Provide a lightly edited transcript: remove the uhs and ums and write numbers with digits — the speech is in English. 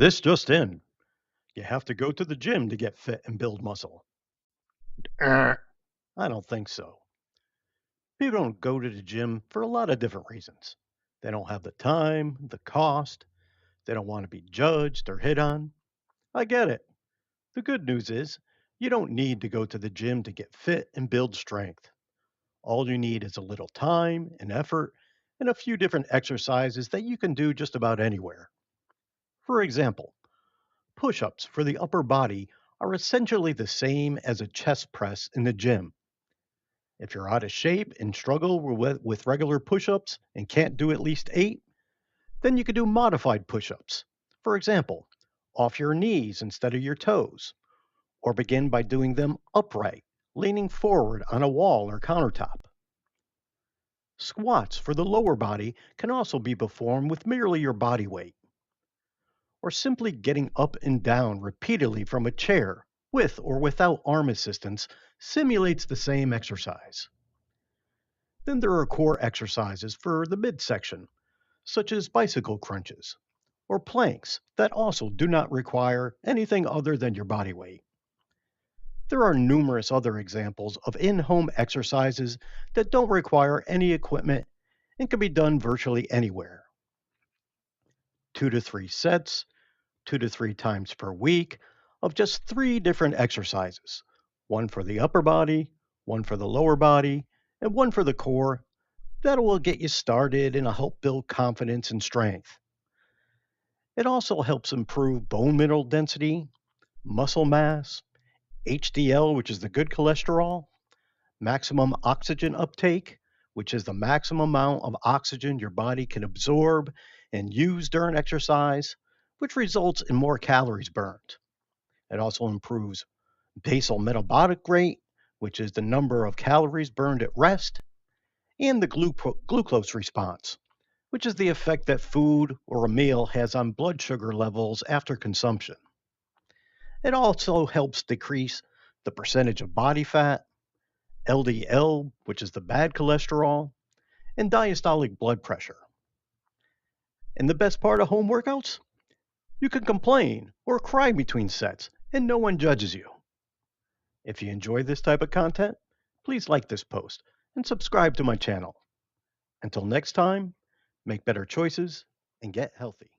This just in. You have to go to the gym to get fit and build muscle. I don't think so. People don't go to the gym for a lot of different reasons. They don't have the time, the cost, they don't want to be judged or hit on. I get it. The good news is, you don't need to go to the gym to get fit and build strength. All you need is a little time and effort and a few different exercises that you can do just about anywhere. For example, push ups for the upper body are essentially the same as a chest press in the gym. If you're out of shape and struggle with regular push ups and can't do at least 8, then you could do modified push ups. For example, off your knees instead of your toes, or begin by doing them upright, leaning forward on a wall or countertop. Squats for the lower body can also be performed with merely your body weight, or simply getting up and down repeatedly from a chair with or without arm assistance simulates the same exercise. Then there are core exercises for the midsection, such as bicycle crunches or planks that also do not require anything other than your body weight. There are numerous other examples of in home exercises that don't require any equipment and can be done virtually anywhere. 2 to 3 sets, 2 to 3 times per week, of just 3 different exercises, one for the upper body, one for the lower body, and one for the core. That will get you started and help build confidence and strength. It also helps improve bone mineral density, muscle mass, HDL, which is the good cholesterol, maximum oxygen uptake, which is the maximum amount of oxygen your body can absorb and use during exercise, which results in more calories burned. It also improves basal metabolic rate, which is the number of calories burned at rest, and the glucose response, which is the effect that food or a meal has on blood sugar levels after consumption. It also helps decrease the percentage of body fat, LDL, which is the bad cholesterol, and diastolic blood pressure. And the best part of home workouts? You can complain or cry between sets, and no one judges you. If you enjoy this type of content, please like this post and subscribe to my channel. Until next time, make better choices and get healthy.